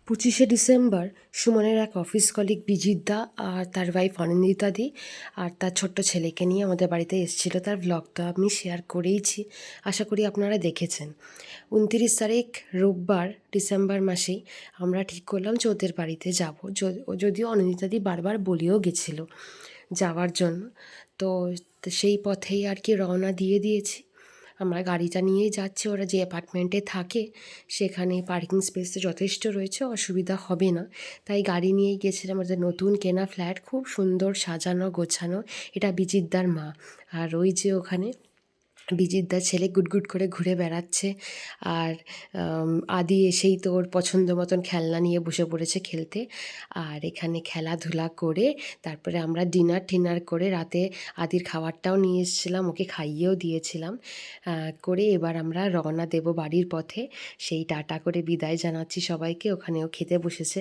25শে December সুমনের এক office colleague বিজিত দা আর তার ওয়াইফ অনিন্দিতা দি আর তার ছোট্ট ছেলেকে নিয়ে আমাদের বাড়িতে এসেছিলো। তার ব্লগটা আমি শেয়ার করেইছি, আশা করি আপনারা দেখেছেন। 29 তারিখ রোববার ডিসেম্বর মাসেই আমরা ঠিক করলাম যে ওদের বাড়িতে যাব। যদিও অনিন্দিতা দি বারবার বলেও গেছিলো যাওয়ার জন্য, তো সেই পথেই আর কি রওনা দিয়ে দিয়েছি। আমরা গাড়িটা নিয়েই যাচ্ছি। ওরা যে অ্যাপার্টমেন্টে থাকে সেখানে পার্কিং স্পেস তো যথেষ্ট রয়েছে, অসুবিধা হবে না। তাই গাড়ি নিয়েই গেছিলাম। আমাদের নতুন কেনা ফ্ল্যাট, খুব সুন্দর সাজানো গোছানো। এটা বিজিতদার মা। আর ওই যে ওখানে বিজিতদার ছেলে গুটগুট করে ঘুরে বেড়াচ্ছে। আর আদি এসেই তো ওর পছন্দ মতন খেলনা নিয়ে বসে পড়েছে খেলতে। আর এখানে খেলাধুলা করে তারপরে আমরা ডিনার টিনার করে রাতে আদির খাবারটাও নিয়ে এসেছিলাম, ওকে খাইয়েও দিয়েছিলাম। করে এবার আমরা রওনা দেব বাড়ির পথে। সেই টাটা করে বিদায় জানাচ্ছি সবাইকে। ওখানেও খেতে বসেছে।